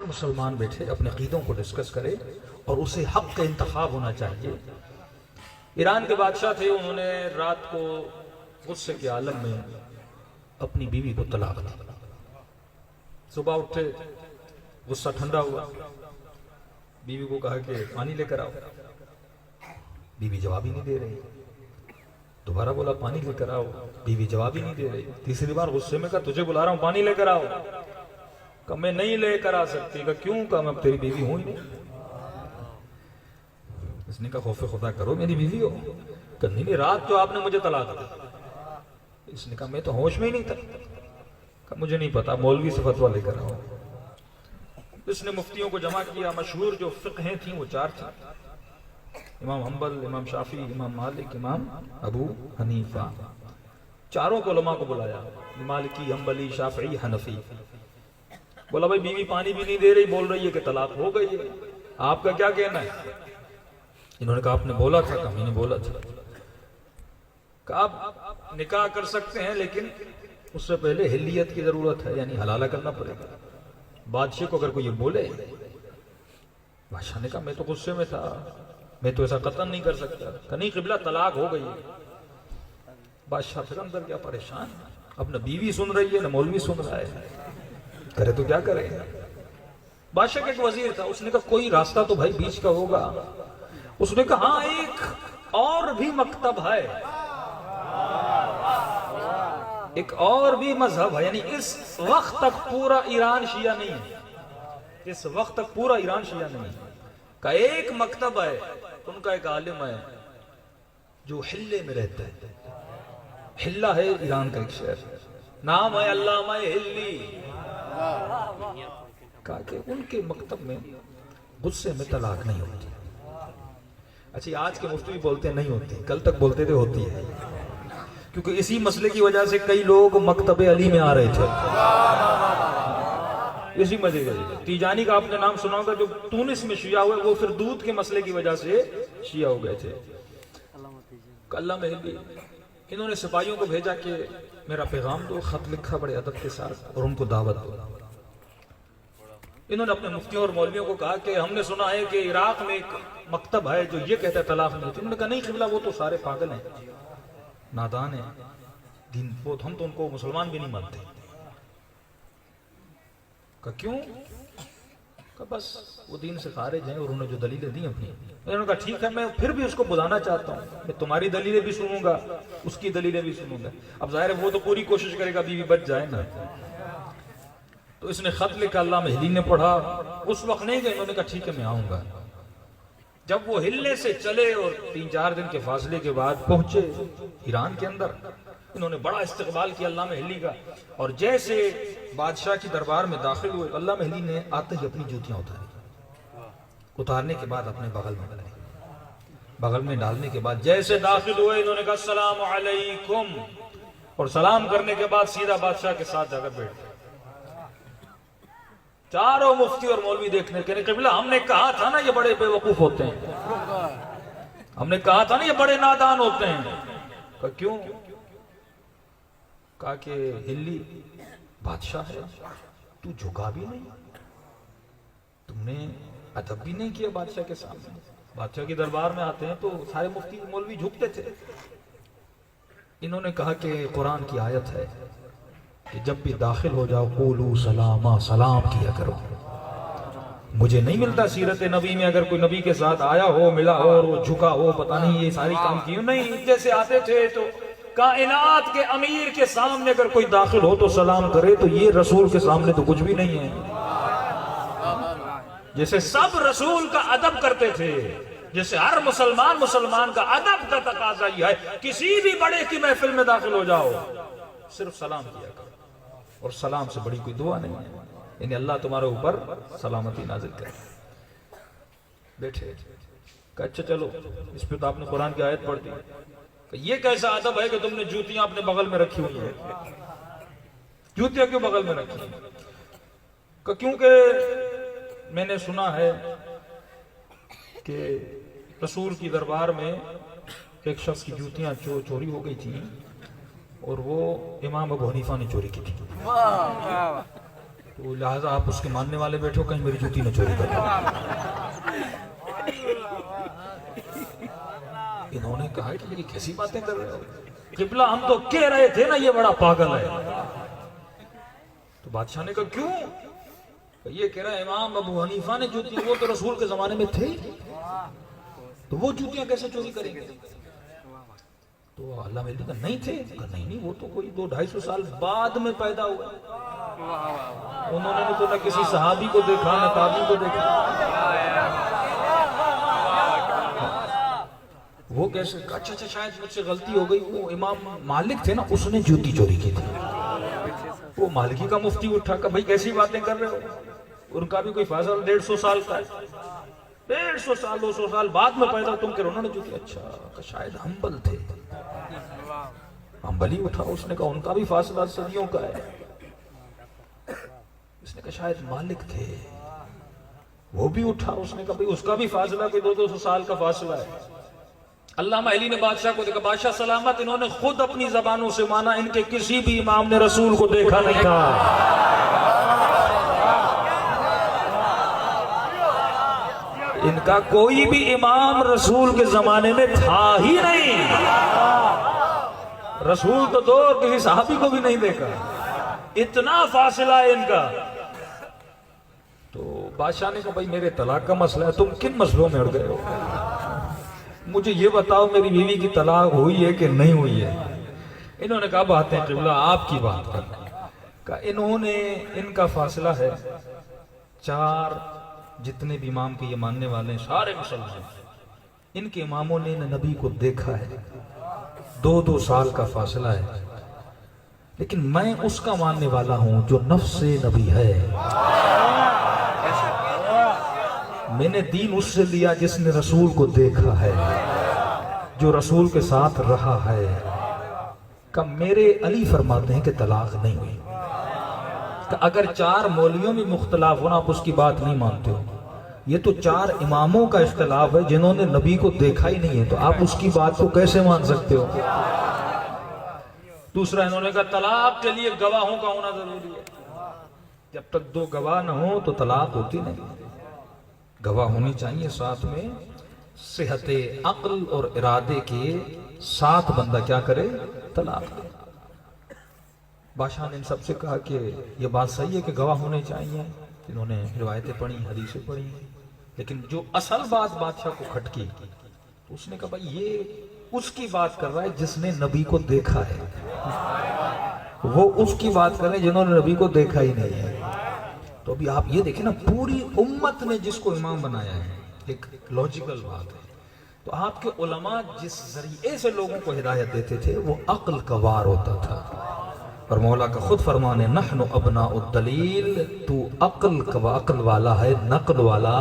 مسلمان بیٹھے اپنے عقیدوں کو ڈسکس کرے اور اسے حق کا انتخاب ہونا چاہیے. ایران کے بادشاہ تھے, انہوں نے رات کو غصے کے عالم میں اپنی بیوی کو طلاق دی. صبح اٹھے, غصہ ٹھنڈا ہوا, بیوی کو کہا کہ پانی لے کر آؤ. بیوی جواب ہی نہیں دے رہی. دوبارہ بولا پانی لے کر آؤ, بیوی جواب ہی نہیں دے رہی. تیسری بار غصے میں کہا تجھے بلا رہا ہوں پانی لے کر آؤ. کہا میں نہیں لے کر آ سکتی. کہا کیوں؟ کہا میں تیری بیوی ہوں ہی نہیں. اس نے کہا خوف خدا کرو, میری بیوی ہو. کہا نہیں, رات جو آپ نے مجھے طلاق دی. اس نے کہا میں تو ہوش میں ہی نہیں تھا. کہا مجھے نہیں پتا, مولوی سے فتویٰ لے کر آؤ. اس نے مفتیوں کو جمع کیا. مشہور جو فقہیں تھیں وہ 4 تھیں, امام حنبل, امام شافعی, امام مالک, امام ابو حنیفہ. چاروں کو علماء کو بلایا, مالکی, حنبلی, شافعی, حنفی. بولا بھائی بیوی پانی بھی نہیں دے رہی, بول رہی ہے کہ طلاق ہو گئی ہے, آپ کا کیا کہنا ہے؟ انہوں نے کہا آپ نے بولا تھا. کہا میں نے بولا تھا. کہا آپ نکاح کر سکتے ہیں لیکن اس سے پہلے حلیت کی ضرورت ہے, یعنی حلالہ کرنا پڑے گا. بادشاہ کو اگر کوئی یہ بولے, بادشاہ نے کہا میں تو غصے میں تھا, میں تو ایسا قطعا نہیں کر سکتا. کہ نہیں قبلہ طلاق ہو گئی. بادشاہ پھر اندر کیا پریشان, اب نہ بیوی سن رہی ہے نہ مولوی سن رہا ہے, کرے تو کیا کرے. بادشاہ کا ایک وزیر تھا, اس نے کہا کوئی راستہ تو بھائی بیچ کا ہوگا. اس نے کہا ہاں ایک اور بھی مکتب ہے, ایک اور بھی مذہب ہے, یعنی اس وقت تک پورا ایران شیعہ نہیں ہے, اس وقت تک پورا ایران شیعہ نہیں ہے. کا ایک مکتب ہے, ان کا ایک عالم ہے جو حلے میں رہتا ہے. حلہ ہے ایران کا ایک شہر, نام ہے علامہ حلی. کہا کہ ان کے مکتب میں غصے میں طلاق نہیں ہوتی. اچھا آج کے مفتی بھی بولتے ہیں نہیں ہوتی, کل تک بولتے تھے ہوتی ہے, کیونکہ اسی مسئلے کی وجہ سے کئی لوگ مکتب علی میں آ رہے تھے. اسی مزے کا تیجانی کا آپ نے نام سنا ہوگا, جو تونس میں شیعہ ہوئے, وہ پھر دودھ کے مسئلے کی وجہ سے شیعہ ہو گئے تھے. علامہ حلی انہوں نے سپاہیوں کو بھیجا کہ میرا پیغام دو, خط لکھا بڑے ادب کے ساتھ, اور ان کو دعوت دو. انہوں نے اپنے مفتیوں اور مولویوں کو کہا کہ ہم نے سنا ہے کہ عراق میں ایک مکتب ہے جو یہ کہتا ہے طلاق نہیں ہوتی. انہوں نے کہا نہیں قبلہ, وہ تو سارے پاگل ہیں, نادان ہیں, دین بہت, ہم تو ان کو مسلمان بھی نہیں مانتے. کہا کیوں؟ کہا بس وہ دین سے خارج ہیں, اور انہوں نے جو دلیلیں دی اپنی. انہوں نے کہا ٹھیک ہے, میں پھر بھی اس کو بلانا چاہتا ہوں, میں تمہاری دلیلیں بھی سنوں گا, اس کی دلیلیں بھی سنوں گا. اب ظاہر ہے وہ تو پوری کوشش کرے گا بیوی بچ جائے نا. تو اس نے خط لکھا, علامہ حلی نے پڑھا. اس وقت نہیں گئے, انہوں نے کہا ٹھیک ہے میں آؤں گا. جب وہ ہلنے سے چلے اور 3-4 دن کے فاصلے کے بعد پہنچے ایران کے اندر, انہوں نے بڑا استقبال کیا علامہ حلی کا. اور جیسے بادشاہ کی دربار میں داخل ہوئے, علامہ حلی نے آتے ہی اپنی جوتیاں اتاری. اتارنے کے بعد اپنے بغل میں ڈالی. بغل میں ڈالنے کے بعد جیسے داخل ہوئے, انہوں نے کہا السلام علیکم, اور سلام کرنے کے بعد سیدھا بادشاہ کے ساتھ جا کر بیٹھ گئے. چاروں مفتی اور مولوی دیکھنے کے قبلہ ہم نے کہا تھا نا یہ بڑے بے وقوف ہوتے ہیں, ہم نے کہا تھا نا یہ بڑے نادان ہوتے ہیں. کہا کیوں؟ کہا کہ حلی بادشاہ ہے, تو جھکا بھی نہیں, تم نے ادب بھی نہیں کیا بادشاہ کے سامنے. بادشاہ کی دربار میں آتے ہیں تو سارے مفتی مولوی جھکتے تھے. انہوں نے کہا کہ قرآن کی آیت ہے کہ جب بھی داخل ہو جاؤ قولوا سلاما, سلام کیا کرو. مجھے نہیں ملتا سیرت نبی میں اگر کوئی نبی کے ساتھ آیا ہو, ملا ہو, اور وہ جھکا ہو, پتہ نہیں یہ ساری کام کیوں نہیں. جیسے آتے تھے تو کائنات کے امیر کے سامنے اگر کوئی داخل ہو تو سلام کرے, تو یہ رسول کے سامنے تو کچھ بھی نہیں ہے. جیسے سب رسول کا ادب کرتے تھے, جیسے ہر مسلمان کا ادب کا تقاضا یہ ہے, کسی بھی بڑے کی محفل میں داخل ہو جاؤ صرف سلام کیا کرو, اور سلام سے بڑی کوئی دعا نہیں ہے. یعنی اللہ تمہارے اوپر سلامتی نازل کرے. بیٹھے, کہ اچھا چلو, اس پہ تو آپ نے قرآن کی آیت پڑھ دی. کہ یہ کیسا ادب ہے کہ تم نے جوتیاں اپنے بغل میں رکھی ہوئی ہیں. جوتیاں کیوں بغل میں رکھی ہیں؟ کہ کیونکہ میں نے سنا ہے کہ رسول کی دربار میں ایک شخص کی جوتیاں چوری ہو گئی تھی, اور وہ امام ابو حنیفہ نے چوری کی تھی. تو لہٰذا آپ اس کے ماننے والے بیٹھو کہیں میری جوتی نہ چوری کرو۔ انہوں نے کہا کہ یہ کیسی باتیں کر رہے ہو قبلہ، ہم تو کہہ رہے تھے نا یہ بڑا پاگل ہے۔ تو بادشاہ نے کہا کیوں؟ یہ کہہ رہا ہے امام ابو حنیفہ نے جوتیاں، وہ تو رسول کے زمانے میں تھے تو وہ جوتیاں کیسے چوری کریں گے؟ تو اللہ نے کہا نہیں تھے؟ کہا نہیں وہ تو کوئی 200-250 سال بعد میں پیدا ہوا۔ انہوں نے تو نہ کسی صحابی کو دیکھا نہ تابعی کو دیکھا۔ وہ کیسے؟ اچھا شاید مجھ سے غلطی ہو گئی، وہ امام مالک تھے نا، اس نے جوتی چوری کی تھی۔ وہ مالکی کا مفتی اٹھا کہ بھائی کیسی باتیں کر رہے ہو، ان کا بھی کوئی فاصلہ 150 سال کا ہے، 150 سال 200 سال بعد میں پیدا تم کہہ رہے ہو، انہوں نے جوتی۔ اچھا شاید ہمبل تھے، ہمبل ہی اٹھا، اس نے کہا ان کا بھی فاصلہ صدیوں کا ہے۔ اس نے کہا شاید مالک تھے، وہ بھی اٹھا، اس نے کہا بھئی اس کا بھی فاصلہ کوئی 200 سال کا فاصلہ ہے۔ علامہ علی نے بادشاہ کو دیکھا، بادشاہ سلامت، انہوں نے خود اپنی زبانوں سے مانا ان کے کسی بھی امام نے رسول کو دیکھا نہیں تھا۔ ان کا کوئی بھی امام رسول کے زمانے میں تھا ہی نہیں، رسول تو دو اور کسی صحابی کو بھی نہیں دیکھا، اتنا فاصلہ ہے ان کا۔ تو بادشاہ نے کہا بھائی میرے طلاق کا مسئلہ ہے، تم کن مسئلوں میں اڑ گئے ہو؟ مجھے یہ بتاؤ میری بیوی کی طلاق ہوئی ہے کہ نہیں ہوئی ہے؟ انہوں نے کہا باتیں قبلہ آپ کی بات کریں۔ کہا انہوں نے، ان کا فاصلہ ہے 4، جتنے بھی امام کے یہ ماننے والے ہیں سارے مسلمان، ان کے اماموں نے نبی کو دیکھا ہے، 2 سال کا فاصلہ ہے، لیکن میں اس کا ماننے والا ہوں جو نفس نبی ہے۔ میں نے دین اس سے لیا جس نے رسول کو دیکھا ہے، جو رسول کے ساتھ رہا ہے۔ کہ میرے علی فرماتے ہیں کہ طلاق نہیں ہوئی۔ کہ اگر 4 مولویوں میں مختلف ہونا آپ اس کی بات نہیں مانتے ہو، یہ تو 4 اماموں کا اختلاف ہے جنہوں نے نبی کو دیکھا ہی نہیں ہے، تو آپ اس کی بات کو کیسے مان سکتے ہو؟ دوسرا انہوں نے کہا طلاق کے لیے گواہوں کا ہونا ضروری ہے، جب تک 2 گواہ نہ ہوں تو طلاق ہوتی نہیں، گواہ ہونی چاہیے، ساتھ میں صحت عقل اور ارادے کے ساتھ بندہ کیا کرے؟ طلاق دے۔ بادشاہ نے ان سب سے کہا کہ یہ بات صحیح ہے کہ گواہ ہونے چاہیے، انہوں نے روایتیں پڑھی، حدیثیں پڑھی، لیکن جو اصل بات بادشاہ کو کھٹکی، اس نے کہا بھائی یہ اس کی بات کر رہا ہے جس نے نبی کو دیکھا ہے، وہ اس کی بات کر رہے ہیں جنہوں نے نبی کو دیکھا ہی نہیں ہے۔ تو ابھی آپ یہ دیکھیں نا، پوری امت نے جس کو امام بنایا ہے، ایک لاجیکل بات ہے، تو آپ کے علماء جس ذریعے سے لوگوں کو ہدایت دیتے تھے وہ عقل کا وار ہوتا تھا، اور مولا کا خود فرمان ہے نحن ابناء الدلیل، تو عقل کا عقل والا ہے، نقل والا